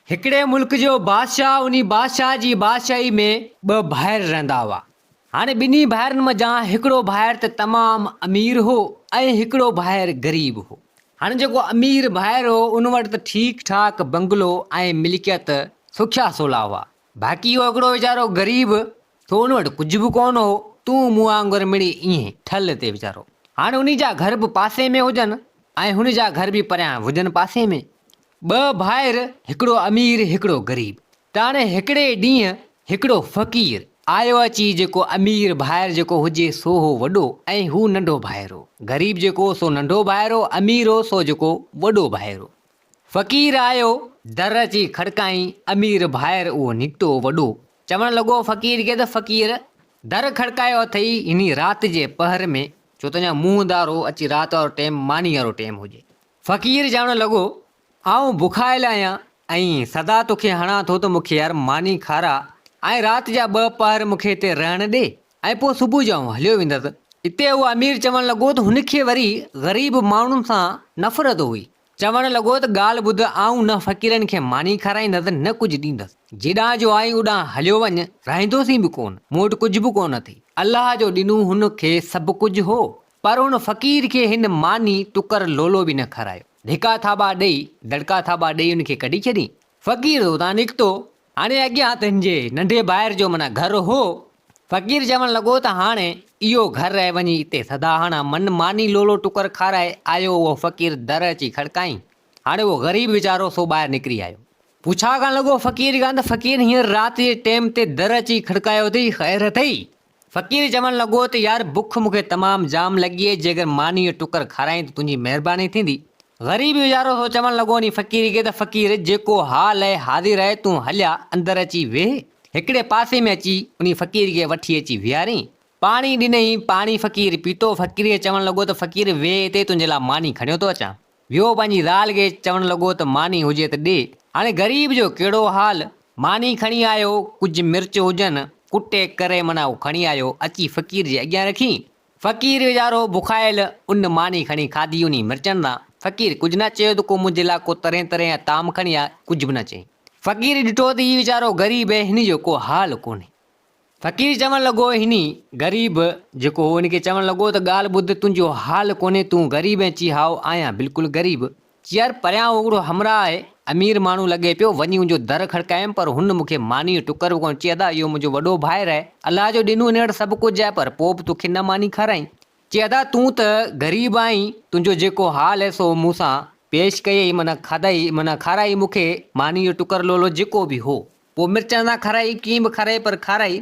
हिकिड़े मुल्क जो बादशाह उन बादशाह जी बादशाही में ॿ भाइर रहंदा हुआ। हाणे ॿिन्ही भाइरनि मञा हिकिड़ो भाइर त तमामु अमीर हो ऐं हिकिड़ो भाइर ग़रीब हो। हाणे जेको अमीर भाइर हो उन वटि त ठीकु ठाक बंगलो ऐं मिल्कियत सुखिया सोला हुआ। बाक़ी इहो हिकिड़ो वीचारो ग़रीब तो उन वटि कुझु बि कोन हो, तूं मूं वांगुरु मिड़ी ईअं ठल ते वीचारो। हाणे उन जा घर बि पासे में हुजनि ऐं हुन जा घर बि परियां हुजनि पासे में। ॿ भाइर, हिकिड़ो अमीर हिकिड़ो ग़रीब। त हाणे हिकिड़े ॾींहुं हिकिड़ो फ़क़ीर आयो अची, जेको अमीर भाइर जेको हुजे सो हो वॾो ऐं हू नंढो भाइर हो। ग़रीब जेको सो नंढो भाइर हो, अमीर हो सो जेको वॾो भाइर हो। फ़क़ीर आयो, दर अची खड़काई, अमीर भाइर उहो निकितो वॾो। चवणु लॻो फ़क़ीर खे त फ़क़ीर दर खड़कायो अथई इन राति जे पहर में, छो त अञा मुंहंदारो अची राति वारो टाइम मानी वारो टाइम हुजे। फ़क़ीर चवणु लॻो आऊं बुखायल आहियां ऐं सदा तोखे हणां थो त मूंखे यार मानी खारा ऐं राति जा 2 पहर मूंखे हिते रहणु ॾे ऐं पोइ सुबुह जो हलियो वेंदसि। हिते उहो अमीर चवणु लॻो त हुनखे वरी ग़रीब माण्हुनि सां नफ़रत हुई। चवणु लॻो त ॻाल्हि ॿुध, आऊं न फ़क़ीरनि खे मानी खाराईंदसि न कुझु ॾींदसि। जेॾां जो आई उॾां हलियो वञु, रहंदोसीं बि कोन, मूं वटि कुझु बि कोन अथई। अलाह जो ॾिनो हुनखे सभु कुझु हो, पर हुन फ़क़ीर खे हिन मानी टुकर लोलो बि न खारायो। धिका थाबा ॾेई दड़का थाबा ॾेई हुनखे कढी छॾी। फ़क़ीर हुतां निकितो। हाणे अॻियां त हिनजे नंढे भाइर जो माना घरु हो। फ़क़ीर चवणु लॻो त हाणे इहो घरु आहे, वञी हिते सदा हणा मन मानी लोलो टुकर खाराए। आयो उहो फ़क़ीर दर अची खड़काई। हाणे उहो ग़रीब वीचारो सो ॿाहिरि निकिरी आयो। पुछा करणु लॻो फ़क़ीर खां त फ़क़ीर हींअर राति जे टाइम ते दर अची खड़कायो अथई, ख़ैर अथई? फ़क़ीर चवणु लॻो त यार बुख मूंखे तमामु जाम लॻी आहे, जेकर मानी जो टुकर खाराई त तुंहिंजी महिरबानी थींदी। ग़रीब वीचारो सो चवणु लॻो नी फ़क़ीर खे त फ़क़ीर जेको हाल आहे हाज़िर आहे, तूं हलिया अंदरि अची वेह। हिकिड़े पासे में अची उन फ़क़ीर खे वठी अची विहारई, पाणी ॾिनई। पाणी फ़क़ीर पीतो। फ़क़ीर खे चवणु लॻो त फ़क़ीर वेह हिते, तुंहिंजे लाइ मानी खणियो थो अचां। वियो पंहिंजी ज़ाल खे चवणु लॻो त मानी हुजे त ॾे। हाणे ग़रीब जो कहिड़ो हाल, मानी खणी आयो, कुझु मिर्च हुजनि कुटे करे माना उहो खणी आयो, अची फ़क़ीर जे अॻियां रखी। फ़क़ीर वीचारो बुखायल उन मानी खणी खाधी उन मिर्चनि सां। फ़क़ीर कुझु न चयो त को मुंहिंजे लाइ को तरह तरह जा ताम खणी आ, कुझु बि न चई। फ़क़ीर ॾिठो त हीउ वीचारो ग़रीब आहे, हिन जो को हाल कोन्हे। फ़क़ीर चवणु लॻो हिन ग़रीब जेको हो हिनखे चवणु लॻो त ॻाल्हि ॿुध, तुंहिंजो हाल कोन्हे, तूं ग़रीब ऐं चई हाओ आहियां बिल्कुलु ग़रीब। चयार परियां हिकिड़ो हमराह आहे, अमीर माण्हू लॻे पियो, वञी मुंहिंजो दर खड़कायमि पर हुन मूंखे मानी जो टुकर बि कोन। चए था इहो मुंहिंजो वॾो भाइर आहे, अलाह जो ॾिनो हिन वटि सभु कुझु आहे, पर पोइ बि तोखे न मानी खाराई। चए था तूं त ग़रीब आहीं, तुंहिंजो जेको हाल आहे सो मूंसां पेश कयई, माना खाधाई माना खाराई मूंखे मानी जो टुकर लोलो जेको बि हो। पोइ मिर्चनि सां खाराई, कीअं बि खाराई पर खाराई।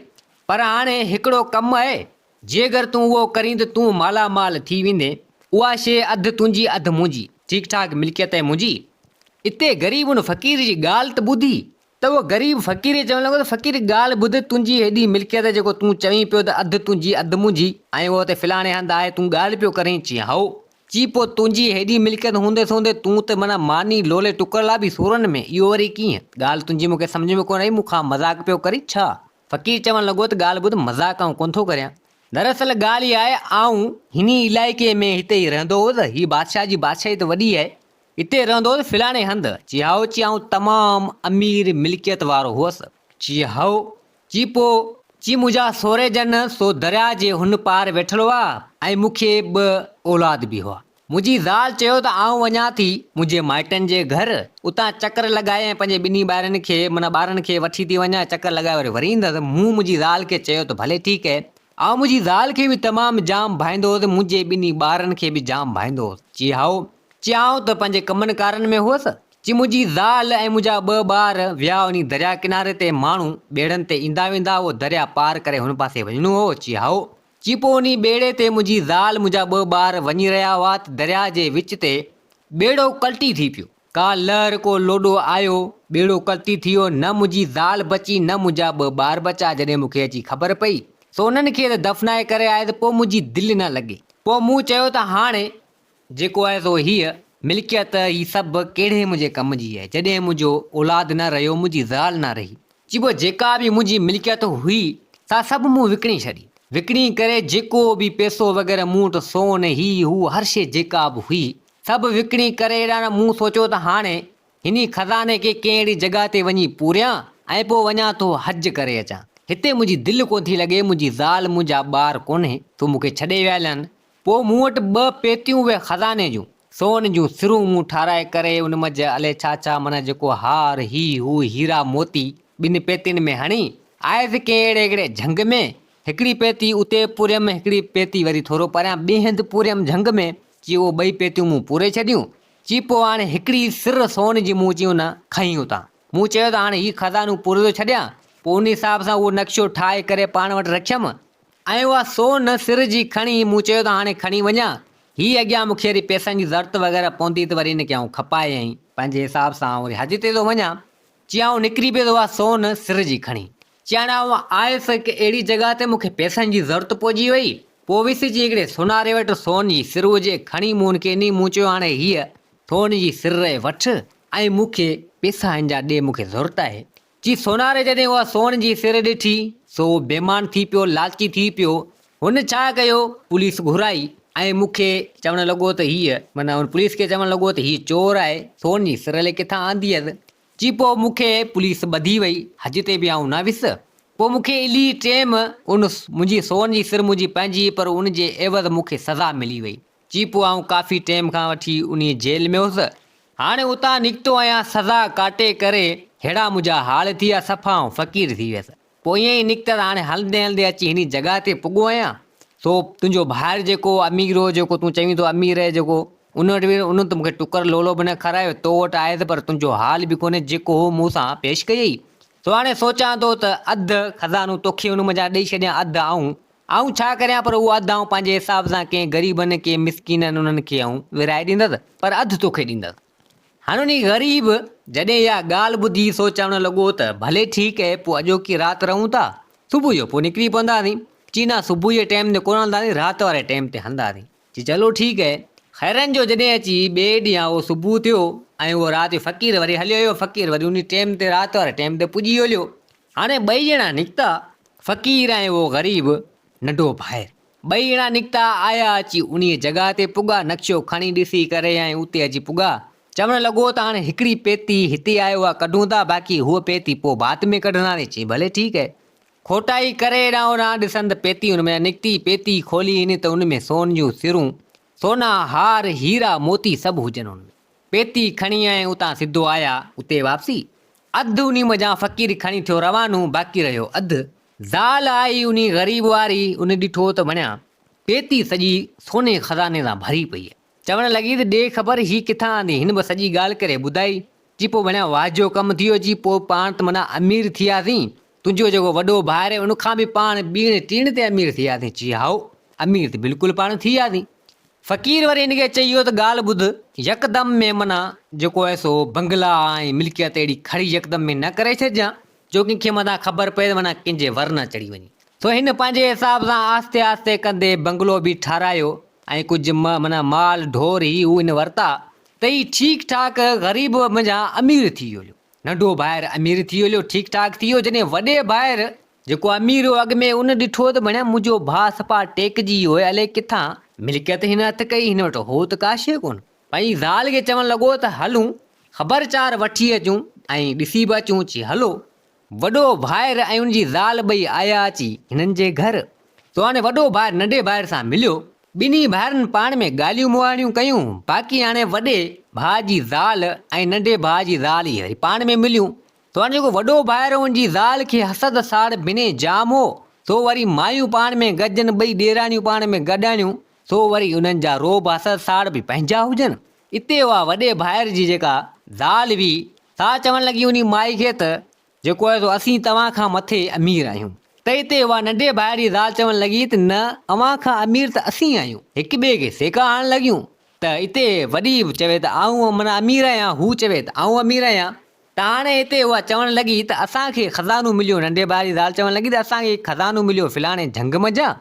पर हाणे हिकिड़ो कमु आहे, जेकर तूं उहो करीं त तूं मालामाल थी वेंदे। उहा शइ अधु तुंहिंजी अधु मुंहिंजी, ठीकु ठाक मिल्कियत आहे मुंहिंजी। हिते ग़रीब उन फ़क़ीर जी ॻाल्हि त ॿुधी त उहो ग़रीब फ़क़ीर चवणु लॻो त फ़क़ीर ॻाल्हि ॿुध, तुंहिंजी हेॾी मिल्कियत जेको तूं चवीं पियो त अधु तुंहिंजी अधु मुंहिंजी ऐं उहो त फिलाणे हंधि आहे, तूं ॻाल्हि पियो करीं। चई हाओ। चई पोइ तुंहिंजी हेॾी मिल्कियत हूंदे सूंदे तूं त माना मानी लोले टुकर लाइ बि सूरनि में, इहो वरी कीअं? ॻाल्हि तुंहिंजी मूंखे सम्झ में कोन आई, मूंखां मज़ाक पियो करी छा? फ़क़ीर चवणु लॻो त ॻाल्हि ॿुध, मज़ाक आऊं कोन थो करियां। दरअसल ॻाल्हि इहा आहे, आऊं हिन इलाइक़े में हिते ई रहंदो हो त हीअ बादशाह जी बादशाही त वॾी आहे, हिते रहंदो हो फिलाणे हंधि। चई हाओ। चई आऊं तमामु अमीर मिल्कियत वारो हुअसि। चई हाओ। चई पोइ चई मुंहिंजा सोरे जन सो दरिया जे हुन पार वेठल हुआ ऐं मूंखे 2 औलाद बि हुआ। मुंहिंजी ज़ाल चयो त आऊं वञा थी मुंहिंजे माइटनि जे घर, उतां चकर लॻाए ऐं पंहिंजे ॿिन्ही ॿारनि खे माना ॿारनि खे वठी थी वञा, चकर लॻाए वरी ईंदसि। मूं मुंहिंजी ज़ाल खे चयो त भले ठीकु आहे। ऐं मुंहिंजी ज़ाल खे बि तमामु जाम भाईंदो हुओ, मुंहिंजे ॿिन्ही ॿारनि खे बि जाम भाईंदो हुओ। चई हाओ। चयाऊं त पंहिंजे कमनि कारनि में हुअसि। चई मुंहिंजी ज़ाल ऐं मुंहिंजा 2 ॿार विया उन दरिया किनारे ते, माण्हू ॿेड़नि ते ईंदा वेंदा, उहो दरिया पार करे हुन पासे वञिणो हो। चई हाओ। चई पोइ उन ॿेड़े ते मुंहिंजी ज़ाल मुंहिंजा 2 ॿार वञी रहिया हुआ त दरिया जे विच ते ॿेड़ो कल्टी थी पियो। का लहर को लोॾो आयो, ॿेड़ो कल्टी थी वियो, न मुंहिंजी ज़ाल बची न मुंहिंजा 2 ॿार बचा। जॾहिं मूंखे अची ख़बर पई सो उन्हनि खे त दफ़नाए करे आए, त पोइ मुंहिंजी दिलि न लॻी। पोइ मूं चयो त हाणे जेको आहे सो हीअ मिल्कियत ही सभु कहिड़े मुंहिंजे कम जी आहे, जॾहिं मुंहिंजो औलाद न रहियो, मुंहिंजी ज़ाल न रही। चई पोइ जेका बि मुंहिंजी मिल्कियत हुई सा सभु मूं विकिणी छॾी। विकिणी करे जेको बि पैसो वग़ैरह मूं वटि सोन ही हू हर शइ जेका बि हुई सभु विकिणी करे, मूं सोचियो त हाणे हिनी खज़ाने खे कंहिं अहिड़ी जॻह ते वञी पूरियां ऐं पोइ वञा थो हज करे अचां। हिते मुंहिंजी दिलि कोन थी लॻे, मुंहिंजी ज़ाल मुंहिंजा ॿार कोन्हे, तूं मूंखे छॾे वियल आहिनि। पोइ मूं वटि 2 पेतियूं उहे खज़ाने जूं सोन जूं सिरूं मूं ठाराए करे उन मंझि अलाए छा छा माना जेको हार ही हू हीरा मोती 2 पेतियुनि में हणी आयसि कंहिं अहिड़े झंग में। हिकिड़ी पेती उते पूरियमि, हिकिड़ी पेती वरी थोरो परियां ॿिए हंधि पूरियमि झंग में। चई उहो 2 पेतियूं मूं पूरे छॾियूं। चई पोइ हाणे हिकिड़ी सिर सोन जी मूं चयूं न खईं उतां। मूं चयो त हाणे हीउ खज़ानो पूरो थो छॾियां। पोइ उन हिसाब सां उहो नक्शो ठाहे करे पाण वटि रखियमि ऐं उहा सोन सिर जी खणी मूं चयो त हाणे खणी वञा। हीअ अॻियां मूंखे वरी पैसनि जी ज़रूरत वग़ैरह पवंदी त वरी इनखे आउं खपाए आई पंहिंजे हिसाब सां वरी हज ते थो वञा। चई आउं निकिरी पियो त उहा सोन सिर जी खणी। चई हाणे आउं आयुसि हिकु अहिड़ी जॻह ते मूंखे पैसनि जी ज़रूरत पइजी वई। पोइ विसिजी हिकिड़े सुनारे वटि सोन जी सिर हुजे, खणी मूं हुनखे ॾिनी। मूं चयो हाणे हीअ सोन जी सिर वठि ऐं मूंखे पैसा हिन जा ॾे, मूंखे ज़रूरत आहे। चई सोनारे जॾहिं उहा सोन जी सिर ॾिठी सो बेमान थी पियो, लालची थी पियो। हुन छा कयो, पुलिस घुराई ऐं मूंखे चवणु लॻो त हीअ माना हुन पुलिस खे चवणु लॻो त हीअ चोर आहे, सोन जी सिर किथां आंदी अथि। चई पोइ मूंखे पुलिस ॿधी वई, हज ते बि आउं न वियुसि। पोइ मूंखे इली टेम उन मुंहिंजी सोन जी सिर मुंहिंजी पंहिंजी, पर उनजे एवज़ मूंखे सज़ा मिली वई। चई पोइ आउं काफ़ी टाइम खां वठी उन जेल में हुउसि। हाणे उतां निकितो आहियां सज़ा काटे करे, अहिड़ा मुंहिंजा हाल थी विया, सफ़ा ऐं फ़क़ीर थी वियसि। पोइ ईअं ई निकितसि। हाणे हलंदे हलंदे अची हिन जॻह ते पुॻो आहियां। सो तुंहिंजो भाइर जेको अमीर हो, जेको तूं चवीं थो अमीर आहे जेको, उन वटि बि उन त मूंखे टुकर लोलो बि न खारायो। तो वटि आयसि पर तुंहिंजो हाल बि कोन्हे जेको हो मूं सां पेश कयई। सो हाणे सोचां थो त अधु खज़ानो तोखे उन मंझां ॾेई छॾियां, अधु आउं छा करियां। पर उहो अधु आउं पंहिंजे हिसाब सां कंहिं ग़रीबनि कंहिं मिसकीननि उन्हनि खे आउं विराए ॾींदसि, पर अधु तोखे ॾींदसि। हाणे उन ग़रीब जॾहिं इहा ॻाल्हि ॿुधी सो चवणु लॻो त भले ठीकु आहे, पोइ अॼोकी राति रहूं था, सुबुह जो पोइ निकिरी पवंदासीं। चई न सुबुह जे टाइम ते कोन हलंदासीं, राति वारे टाइम ते हलंदासीं। चई चलो ठीकु आहे। ख़ैरनि जो जॾहिं अची ॿिए ॾींहुं उहो सुबुह थियो ऐं उहो राति जो फ़क़ीर वरी हलियो वियो। फ़क़ीर वरी उन टाइम ते राति वारे टाइम ते पुॼी हलियो। हाणे 2 ॼणा निकिता, फ़क़ीर ऐं उहो ग़रीब नंढो भाइर। 2 ॼणा निकिता आया, अची उन जॻह ते पुॻा, नक्शो खणी ॾिसी करे ऐं उते अची पुॻा। चवणु लॻो त हाणे हिकिड़ी पेती हिते आहे उहा कढूं था, बाक़ी हूअ पेती पोइ बाद में कढंदासीं। चई भले ठीकु आहे। खोटाई करे हेॾां होॾां ॾिसनि त पेती हुन में निकिती। पेती खोली इन त उन में सोन जूं सिरूं, सोना हार हीरा मोती सभु हुजनि हुन में। पेती खणी ऐं उतां सिधो आया उते वापसी। अधु उन मंझां फ़क़ीर खणी थियो रवानो, बाक़ी रहियो अधु। ज़ाल आई उन ग़रीब वारी, उन ॾिठो त वणिया पेती सॼी सोने खज़ाने सां भरी पई आहे। चवणु लॻी त ॾे ख़बर ही किथां आंदी। हिन बि सॼी ॻाल्हि करे ॿुधाई। जी पोइ वणिया वाजो कमु थी वियो। जी पोइ पाण त माना अमीर थी वियासीं। तुंहिंजो जेको वॾो भाइर आहे उनखां बि पाण ॿीण टीण ते अमीर थी वियासीं। चई हाओ अमीर त बिल्कुलु पाण थी वियासीं। फ़क़ीर वरी हिनखे चई इहो त ॻाल्हि ॿुध, यकदमि में माना जेको आहे सो बंगला ऐं मिल्कियत अहिड़ी खड़ी यकदमि में न करे छॾिजां जो कंहिंखे मथां ख़बर पए त माना कंहिंजे वर न चढ़ी वञे। सो हिन पंहिंजे हिसाब सां आस्ते आस्ते कंदे बंगलो बि ठारायो ऐं कुझु माना माल ढोर ही हू हिन वरिता त ही ठीकु ठाक ग़रीब मुंहिंजा अमीर थी वियो। नंढो भाइर अमीर थी वियो, ठीकु ठाक थी वियो। जॾहिं वॾे भाइर जेको अमीर हो अॻु में, उन ॾिठो त बढ़िया मुंहिंजो भाउ सफ़ा टेकजी वियो आहे, अलाए किथां मिल्कियत हिन हथु कई, हिन वटि हो त का शइ कोन। पंहिंजी ज़ाल खे चवणु लॻो त हलूं ख़बरचार वठी अचूं ऐं ॾिसी बि अचूं। चई हलो। वॾो भाइर ऐं उनजी ज़ाल ॿई आया अची हिननि जे घर। सो हाणे वॾो भाइर नंढे भाइर सां मिलियो। ॿिन्ही भाइरनि पाण में ॻाल्हियूं मुहाणियूं कयूं। बाक़ी हाणे वॾे भाउ जी ज़ाल ऐं नंढे भाउ जी ज़ाल ई वरी पाण में मिलियूं। सो हाणे जेको वॾो भाइर उनजी ज़ाल खे हसद साड़ ॿिन्ही जाम हो। सो वरी मायूं पाण में गॾजनि, 2 ॾेराणियूं पाण में गॾाणियूं। सो वरी उन्हनि जा रोब हसद साड़ बि पंहिंजा हुजनि। इते उहा वॾे भाइर जी जेका ज़ाल हुई सा चवणु लॻी उन माई खे त जेको आहे सो असीं तव्हां खां मथे अमीर आहियूं। त हिते उहा नंढे भाइर जी ज़ाल चवणु लॻी त न, अव्हां खां अमीर त असीं आहियूं। हिक ॿिए खे सेका हणणु लॻियूं। त हिते वॾी चवे त आऊं माना अमीर आहियां, हू चवे त आऊं अमीर आहियां। त हाणे हिते उहा चवणु लॻी त असांखे ख़ज़ानो मिलियो। नंढे भाउ जी ज़ाल चवणु लॻी त असांखे खज़ानो मिलियो फलाणे झंग मंझां,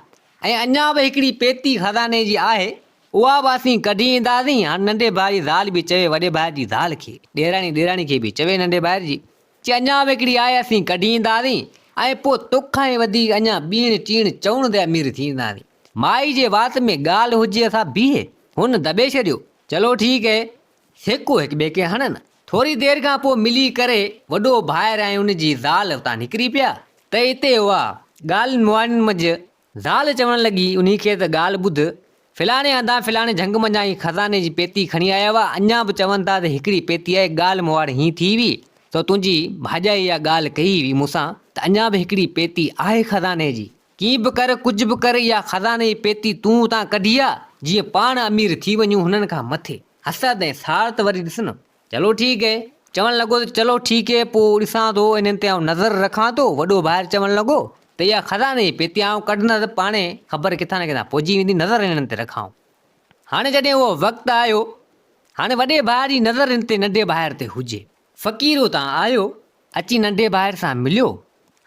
ऐं अञा बि हिकिड़ी पेती खज़ाने जी आहे, उहा बि असीं कढी ईंदासीं। हाणे नंढे भाउ जी ज़ाल बि चवे वॾे भाउ जी ज़ाल खे, ॾेराणी खे बि चवे नंढे भाउ जी, चए अञा बि हिकिड़ी आहे असीं कढी ईंदासीं, ऐं पोइ तोखां ई वधीक अञा ॿीण टीण चवण ते अमीर थी ईंदासीं। माई जे वात में ॻाल्हि हुजे असां बीहे, हुन दॿे छॾियो। चलो ठीकु आहे, सेको हिक ॿिए खे हणनि, थोरी देर खां पोइ मिली करे वॾो भाइर ऐं उनजी ज़ाल उतां निकिरी पिया त हिते उहा ॻाल्हियुनि मुआनियुनि मंझि ज़ाल चवणु लॻी उन्ही खे त ॻाल्हि ॿुध, फिलाणे हंधा फिलाणे झंग मंझां ई खज़ाने जी पेती खणी आया हुआ, अञा बि चवनि था त हिकिड़ी पेती आहे, ॻाल्हि मुआड़ हीअं थी हुई त तुंहिंजी भाॼाई इहा ॻाल्हि कई हुई मूंसां त अञा बि हिकिड़ी पेती आहे खज़ाने जी, कीअं बि कर कुझु बि कर इहा खज़ाने जी पेती तूं उतां कढी आहे जीअं पाण अमीर थी वञूं हुननि खां मथे। हसद ऐं सार त वरी ॾिस न। चलो ठीकु है, चवणु लॻो त चलो ठीकु है, पोइ ॾिसां थो इन्हनि ते आउं नज़र रखां थो। वॾो भाइर चवणु लॻो त इहा खज़ाने जी पेती आउं कढंदसि, पाणे ख़बर किथां न किथां पहुची वेंदी, नज़र हिननि ते रखां। हाणे जॾहिं उहो वक़्तु आयो, हाणे वॾे भाइर जी नज़र हिन ते नंढे भाइर ते हुजे। फ़क़ीर उतां आयो, अची नंढे भाइर सां मिलियो।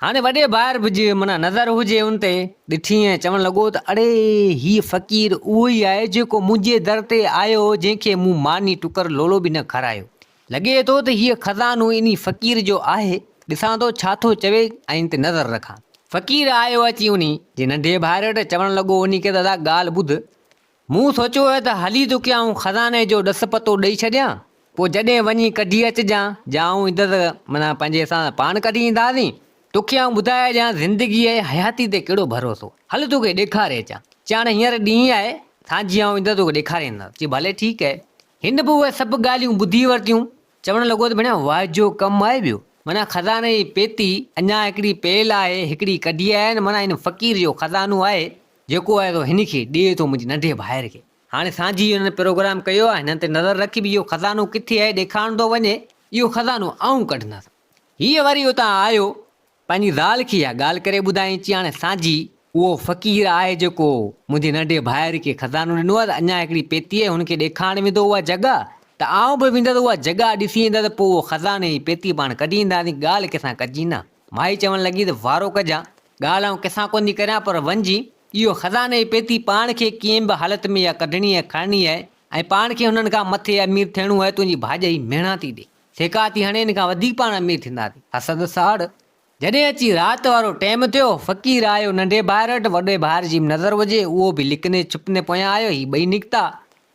हाणे वॾे भाइर बि जीअं माना नज़र हुजे उन ते ॾिठी ऐं चवणु लॻो त अड़े हीअ फ़क़ीर उहो ई आहे जेको मुंहिंजे दर ते आयो, जंहिंखे मूं मानी टुकर लोलो बि न खारायो। लॻे थो त हीअ खज़ानो इन फ़क़ीर जो आहे, ॾिसां थो छा थो चवे ऐं इन ते नज़र रखां। फ़क़ीर आयो अची उनी जे नंढे भाइर वटि, चवणु लॻो उन खे दादा ॻाल्हि ॿुध, मूं सोचियो आहे त हली तोखे आउं खज़ाने जो ॾस पतो ॾेई छॾियां, पोइ जॾहिं वञी कढी अचिजांइ, जा आउं ईंदुसि माना पंहिंजे सां पाण कढी ईंदासीं, तोखे आउं ॿुधाए ॾियां ज़िंदगीअ ऐं हयाती ते कहिड़ो भरोसो, हल तोखे ॾेखारे अचां। चाण हींअर ॾींहुं आहे, साझी आउं ईंदुसि तोखे ॾेखारींदुसि। चई भले ठीकु आहे। हिन बि उहे सभु ॻाल्हियूं ॿुधी वरितियूं। चवणु लॻो त भेण वाह जो कमु आहे ॿियो, माना खज़ाने जी पेती अञा हिकिड़ी पेल आहे, हिकिड़ी कढी आया आहिनि, माना हिन फ़क़ीर जो खज़ानो आहे जेको आहे हिन खे ॾिए थो मुंहिंजे नंढे भाइर खे। हाणे साझी हुननि प्रोग्राम कयो आहे, हिननि ते नज़र रखी बि इहो खज़ानो किथे आहे ॾेखारण थो वञे, इहो खज़ानो आउं कढंदुसि। हीअ वरी उतां आयो, पंहिंजी ज़ाल खे इहा ॻाल्हि करे ॿुधाई। चई हाणे साझी उहो फ़क़ीर आहे जेको मुंहिंजे नंढे भाइर खे खज़ानो ॾिनो आहे, त अञा हिकिड़ी पेती आहे, हुनखे ॾेखारण वेंदो उहा जॻह, त आउं बि वेंदुसि उहा जॻह ॾिसी ईंदुसि, पोइ उहो खज़ाने जी पेती पाण कढी ईंदासीं, ॻाल्हि कंहिंसां कॼी न। माई चवणु लॻी त वारो कजां, ॻाल्हि आउं कंहिंसां कोन थी करियां, पर वञिजी इहो खज़ाने जी पेती पाण खे कीअं बि हालत में इहा कढणी आहे, खणणी आहे, ऐं पाण खे हुननि खां मथे अमीर थियणो आहे। तुंहिंजी भाॼाई मेणा थी ॾे, सेका थी हणे, हिन खां वधीक पाण अमीर थींदासीं। हसद साड़। जॾहिं अची राति वारो टाइम थियो, फ़क़ीर आयो नंढे भाइर वटि, वॾे भाइर जी नज़र हुजे, उहो बि लिकने छुपने पोयां आयो, ही ॿई निकिता।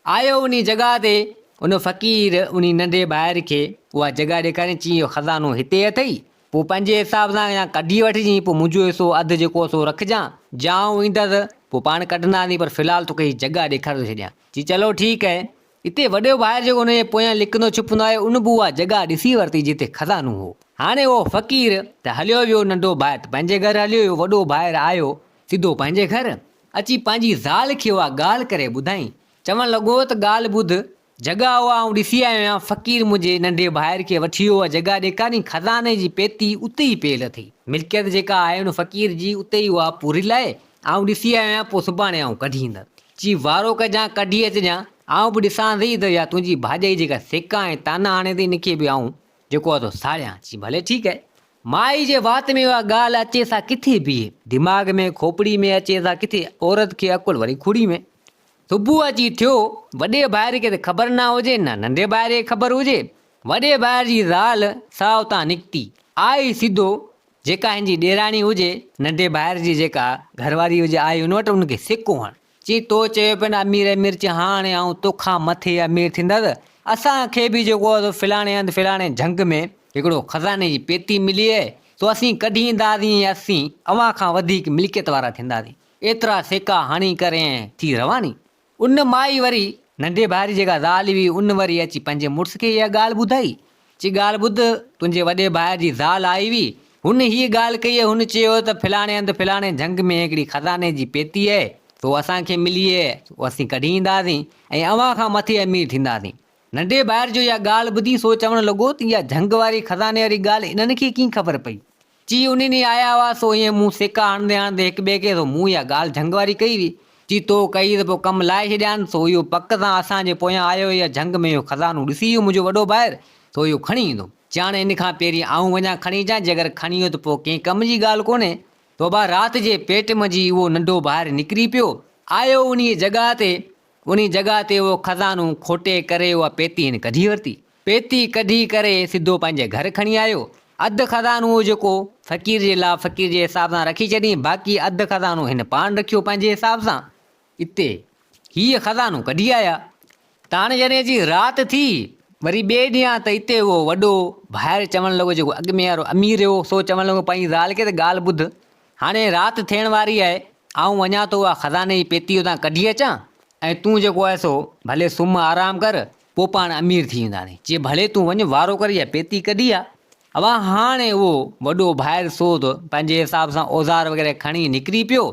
आयो उन जॻह ते, उन फ़क़ीर उन नंढे भाइर खे उहा जॻह ॾेखारे, चई इहो खज़ानो हिते अथई, पोइ पंहिंजे हिसाब सां या कढी वठिजांइ, पोइ मुंहिंजो हिसो अधु जेको सो रखिजांइ, जाऊं ईंदुसि पोइ पाण कढंदासीं, पर फ़िलहाल तोखे हीअ जॻह ॾेखारे थो छॾियां। चई चलो ठीकु आहे। हिते वॾो भाइर जेको हुनजे पोयां लिकंदो छुपंदो आहे, उन बि उहा जॻह ॾिसी वरिती जिते खज़ानो हो। हाणे उहो फ़क़ीर त हलियो वियो, नंढो भाइर त पंहिंजे घर हलियो वियो, वॾो भाइर आयो सिधो पंहिंजे घर, अची पंहिंजी ज़ाल खे उहा ॻाल्हि करे ॿुधाई। चवणु लॻो त ॻाल्हि ॿुध, जॻह उहा आउं ॾिसी आयो आहियां, फ़क़ीर मुंहिंजे नंढे भाइर खे वठी वियो, जॻह ॾेखारी, खज़ाने जी पेती उते ई पेल अथई, मिल्कियत जेका आहे उन फ़क़ीर जी उते ई उहा पूरी लाइ आउं ॾिसी आयो आहियां, पोइ सुभाणे आउं कढी ईंदुसि। चई वारो कजां, कढी अचिजांइ, आउं बि ॾिसां थी त या तुंहिंजी भाॼाई जेका सेका ऐं ताना हाणे थी, इनखे बि आउं जेको आहे साड़ियां। चई भले ठीकु आहे। माई जे वात में उहा ॻाल्हि अचे सा किथे बीहे, दिमाग़ में खोपड़ी में अचे सा किथे, औरत खे अकुल वरी खुड़ी में। सुबुह अची थियो, वॾे भाइर खे त ख़बर न हुजे, न नंढे भाइर खे ख़बर हुजे। वॾे भाइर जी ज़ाल सा उतां निकिती, आई सिधो जेका हिनजी ॾेराणी हुजे, नंढे भाइर जी जेका घरवारी हुजे, आई हुन वटि, हुनखे सेको हण। चई तो चयो पिया न अमीर अमीर, चई हाणे आउं तोखां मथे अमीर थींदुसि। असांखे बि जेको आहे फिलाणे हंधि फिलाणे झंग में हिकिड़ो खज़ाने जी पेती मिली आहे, सो असीं कढी ईंदासीं, असीं अव्हां खां वधीक मिल्कियत वारा थींदासीं। एतिरा सेका हणी करे थी रवानी। उन माई वरी नंढे भाइर जेका ज़ाल हुई, उन वरी अची पंहिंजे मुड़ुस खे इहा ॻाल्हि ॿुधाई। चई ॻाल्हि ॿुध, तुंहिंजे वॾे भाइर जी ज़ाल आई हुई, हुन हीअ ॻाल्हि कई आहे, हुन चयो त फिलाणे हंधि फिलाणे झंग में हिकिड़ी खज़ाने जी पेती आहे, तो असांखे मिली आहे, असीं कढी ईंदासीं ऐं अव्हां खां मथे अमीर थींदासीं। नंढे भाइर जो इहा ॻाल्हि ॿुधी सो चवणु लॻो त इहा झंग वारी खज़ाने वारी ॻाल्हि इन्हनि खे कीअं ख़बर पई। चई उन ॾींहुं आया हुआ, सो ईअं मूं सेका हणंदे हणंदे हिक ॿिए खे, सो मूं इहा ॻाल्हि झंग वारी कई हुई। चई तो कई त पोइ कमु लाहे छॾियानि, सो इहो पक सां असांजे पोयां आयो, इहा झंग में इहो खज़ानो ॾिसी वियो मुंहिंजो वॾो भाइर, सो इहो खणी ईंदो। चाण इन खां पहिरीं आउं वञा खणी अचां, जे अगरि खणी वियो त पोइ कंहिं कम जी ॻाल्हि कोन्हे। तो बा राति जे पेट मंझि उहो नंढो भाइर निकिरी पियो, आयो उन जॻह ते उहो खज़ानो खोटे करे उहा पेती हिन कढी वरिती। पेती कढी करे सिधो पंहिंजे घर खणी आयो। अधु खज़ानो जेको फ़क़ीर जे लाइ फ़क़ीर जे हिसाब सां रखी छॾी, बाक़ी अधु खज़ानो हिन पाण रखियो पंहिंजे हिसाब सां। हिते हीअ खज़ानो कढी आया। त हाणे जॾहिं जी राति थी, वरी ॿिए ॾींहुं आहे त हिते उहो वॾो ॿाहिरि चवणु लॻो, जेको अॻु में वारो अमीर हुयो सो चवणु लॻो पंहिंजी ज़ाल खे त ॻाल्हि ॿुध, हाणे राति थियण वारी आहे, आऊं वञा थो उहा खज़ाने जी पेती उतां कढी अचां ऐं तूं जेको आहे सो भले सुम्ह आराम कर, पोइ पाण अमीर थी वेंदासीं। चई भले तूं वञ, वारो कर, इहा पेती कढी आहे। अब हाणे उहो वॾो ॿाहिरि सो त पंहिंजे हिसाब सां औज़ार वग़ैरह खणी निकिरी पियो।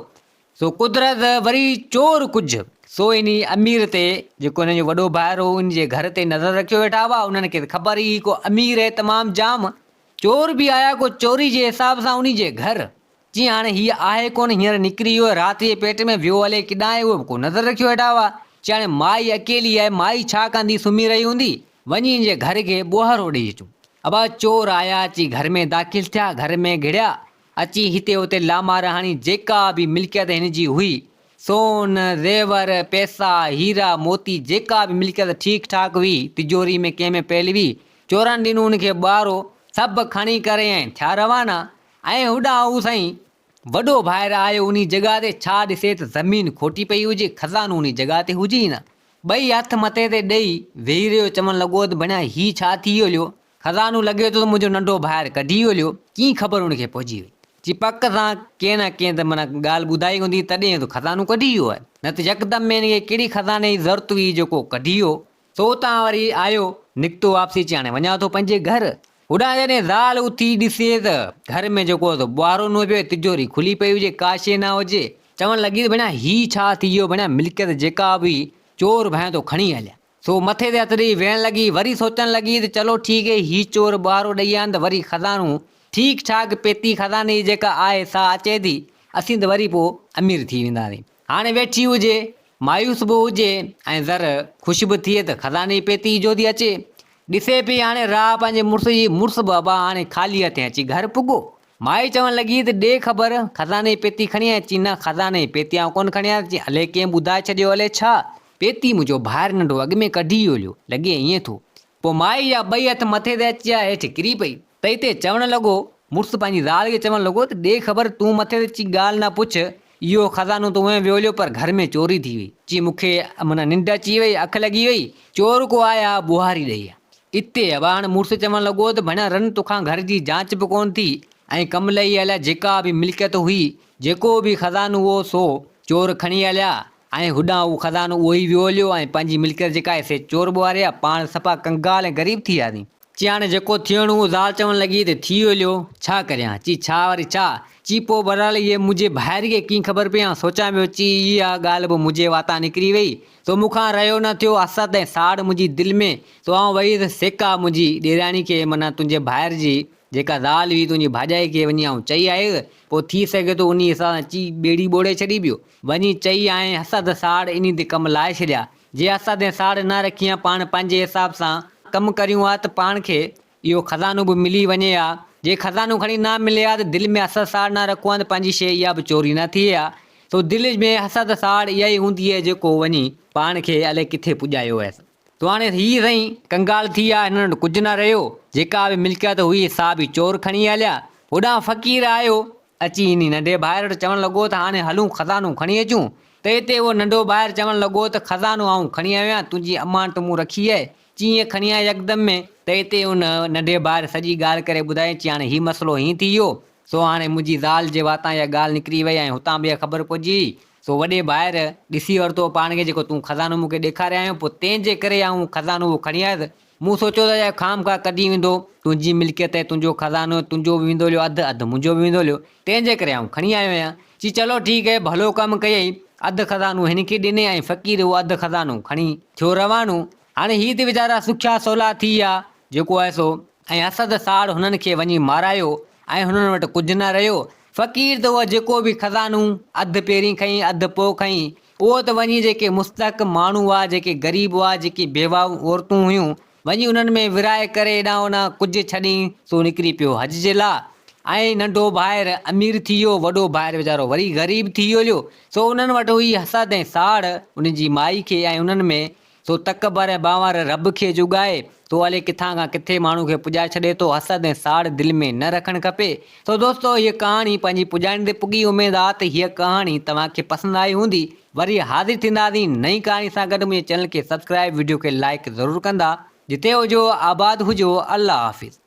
सो कुदरत वरी चोर कुझु सो इन अमीर ते, जेको हिन जो वॾो ॿाहिरि हो, इन जे घर ते नज़र रखियो वेठा हुआ। उन्हनि खे ख़बर ई को अमीर आहे तमामु जाम, चोर बि आया को चोरी जे हिसाब सां उन जे घर। जीअं हाणे हीअ आहे कोन, हींअर निकिरी वियो राति जे पेट में, वियो हले किॾां आहे, उहो को नज़र रखियो वेठा हुआ। चई हाणे माई अकेली आहे, माई छा कंदी, सुम्ही रही हूंदी, वञी इन जे घर खे ॿोहारो ॾेई अचूं। अब चोर आया, अची घर में दाख़िल थिया, घर में घिड़िया, अची हिते हुते लामार हणी जेका बि मिल्कियत हिन जी हुई, सोन ज़ेवर पैसा हीरा मोती जेका बि मिल्कियत ठीकु ठाक हुई तिजोरी में कंहिं में पइल हुई, चोरनि ॾिनो उनखे ॿारो, सभु खणी करे ऐं थिया रवाना। ऐं होॾां हू साईं वॾो ॿाहिरि आयो, उन जॻह ते छा ॾिसे त ज़मीन खोटी पई हुजे, खज़ानो उन जॻह ते हुजे ई न। ॿई हथ मथे ते ॾेई वेही रहियो, चवणु लॻो त बढ़िया हीउ छा थी वियो, खज़ानो लॻे थो त मुंहिंजो नंढो ॿाहिरि कढी वियो, कीअं ख़बर उनखे पहुची वई। जी पक सां कंहिं न कंहिं त माना ॻाल्हि ॿुधाई हूंदी तॾहिं त खज़ानो कढी वियो आहे, न त यकदम में हिनखे कहिड़ी खज़ाने जी ज़रूरत हुई जेको कढी वियो। सो उतां वरी आयो, निकितो वापसी, अची हाणे वञा थो पंहिंजे घर। होॾां जॾहिं ज़ाल उथी ॾिसे त घर में जेको ॿुआरो न पियो, तिजोरी खुली पई हुजे, का शइ न हुजे। चवणु लॻी त बढ़िया हीउ छा थी वियो, बढ़िया मिल्कियत जेका बि चोर भाई तो खणी हलिया। सो मथे ते हथ ॾेई वेहण लॻी, वरी सोचणु लॻी त चलो ठीकु आहे, हीउ चोर ॿुआरो ॾेई आहिनि त वरी खज़ानो ठीकु ठाक पेती खज़ाने जी जेका आहे सा अचे थी, असीं त वरी पोइ अमीर थी वेंदासीं। हाणे वेठी हुजे, मायूस बि हुजे ऐं ज़र ख़ुशि बि थिए त खज़ाने जी पेती जो थी अचे। ॾिसे पई हाणे राह पंहिंजे मुड़ुस बि अबा हाणे ख़ाली हथे अची घर पुॻो। माई चवणु लॻी त ॾे ख़बर, खज़ाने जी पेती खणी आई? अची न, खज़ाने जी पेती आउं कोन खणी आयसि। हले कंहिं ॿुधाए छॾियो हले छा, पेती मुंहिंजो ॿाहिरि नंढो अॻु में कढी वियो, लॻे ईअं थो। पोइ माई जा ॿई हथ मथे ते अची विया, हेठि किरी पई त हिते चवणु लॻो, मुड़ुसु पंहिंजी ज़ाल खे चवणु लॻो त ॾे ख़बर, तूं मथे ते अची ॻाल्हि न पुछ, इहो खज़ानो तूं वियो पर घर में चोरी थी वई। चई मूंखे माना निंड अची वई, अखि लॻी वई, चोर को आया ॿुहारी ॾेई। इते अब हाणे मुड़ुसु चवणु लॻो त भणा रन, तोखां घर जी जांच बि कोन थी ऐं कमु लही हलिया, जेका बि मिल्कियत हुई, जेको बि खज़ानो हुओ सो चोर खणी हलिया ऐं होॾां उहो खज़ानो उहो ई वियो हलियो ऐं पंहिंजी मिल्कियत जेका आहे से चोर ॿुहारिया, पाण सफ़ा कंगाल ऐं ग़रीब थी वियासीं। चई हाणे जेको थियणो उहो ज़ाल चवणु लॻी त थी हलियो, छा करियां? चई छा वरी छा? चई पोइ बरहाल इहे मुंहिंजे ॿाहिरि खे कीअं ख़बर पई, सोचां पियो। चई इहा ॻाल्हि बि मुंहिंजे वाता निकिरी वई, सो मूंखां रहियो न थियो, असद ऐं साड़ मुंहिंजी दिलि में, सो आउं वई त सेका मुंहिंजी ॾेराणी खे, माना तुंहिंजे ॿाहिरि जी जेका ज़ाल हुई तुंहिंजी भाॼाई खे वञी आउं चई आयो, पोइ थी सघे थो उन हिसाब सां ची ॿेड़ी ॿोड़े छॾी पियो, वञी चई ऐं हसद साड़ इन ते कमु लाहे छॾिया। जे हसद ऐं साड़ न रखी आहे, पाण पंहिंजे हिसाब सां कमु करियूं आहे त पाण खे इहो खज़ानो बि मिली वञे हा। जे खज़ानो खणी न मिले हा त दिलि में हसद साड़ न रखो आहे त पंहिंजी शइ इहा बि चोरी न थिए हा। सो दिलि में हसद साड़ इहा ई हूंदी आहे जेको वञी पाण खे अलाए किथे पुॼायो आहे। तो हाणे हीअ साईं कंगाल थी विया, हिननि वटि कुझु न रहियो, जेका बि मिल्कियत हुई सा बि चोर खणी हलिया। होॾां फ़क़ीर आयो, अची इन नंढे ॿाहिरि वटि चवणु लॻो त हाणे हलूं खज़ानो खणी अचूं। त हिते उहो नंढो ॿाहिरि चवणु लॻो त खज़ानो आउं खणी आयो आहियां, तुंहिंजी अमानत मूं रखी आहे। चीअं खणी आया यकदम में, त हिते उन नंढे ॿाहिरि सॼी ॻाल्हि करे ॿुधाई। चई हाणे हीउ मसइलो हीअं थी वियो, सो हाणे मुंहिंजी ज़ाल जे वातां इहा ॻाल्हि निकिरी वई ऐं हुतां बि इहा ख़बर पइजी। सो वॾे ॿाहिरि ॾिसी वरितो पाण खे, जेको तूं खज़ानो मूंखे ॾेखारिया आहियो, पोइ तंहिंजे करे आउं खज़ानो उहो खणी आयुसि। मूं सोचियो त खामखा कढी वेंदो, तुंहिंजी मिल्कियत आहे, तुंहिंजो खज़ानो, तुंहिंजो बि वेंदो हलियो अधु, अधु मुंहिंजो बि वेंदो हलियो, तंहिंजे करे आउं खणी आयो आहियां। चई चलो ठीकु आहे, भलो कमु कयई, अधु खज़ानो हिनखे ॾिने ऐं फ़क़ीर उहो अधु खज़ानो खणी थियो रवानो। हाणे हीअ त वीचारा सुखिया सवला थी विया जेको आहे सो, ऐं हसद साड़ हुननि खे वञी मारायो ऐं हुननि वटि कुझु न रहियो। फ़क़ीर त उहो जेको बि खज़ानो अधु पहिरीं खईं अधु पोइ खईं, उहो त वञी जेके मुस्तक माण्हू हुआ, जेके ग़रीब हुआ, जेकी बेवाऊं औरतूं हुयूं, वञी उन्हनि में विराए करे हेॾां होॾां कुझु छॾी सो निकिरी पियो हज जे लाइ। ऐं नंढो ॿाहिरि अमीर थी वियो, वॾो ॿाहिरि वीचारो वरी ग़रीब थी वियो हलियो। सो उन्हनि वटि हुई हसद ऐं साड़ उनजी माई खे, ऐं उन्हनि में सो तकबर ऐं बांवर रब खे जुगाए तो हले किथां खां किथे माण्हू खे पुॼाए छॾे थो। हसद ऐं साड़ दिलि में न रखणु खपे। तो दोस्तो हीअ कहाणी पंहिंजी पुॼाइण ते पुॻी। उमेद आहे त हीअ कहाणी तव्हांखे पसंदि आई हूंदी। वरी हाज़िर थींदासीं नई कहाणी सां गॾु। मुंहिंजे चैनल खे सब्सक्राइब, वीडियो खे लाइक ज़रूरु कंदा। जिते हुजो आबाद हुजो, अल्लाह हाफ़िज़।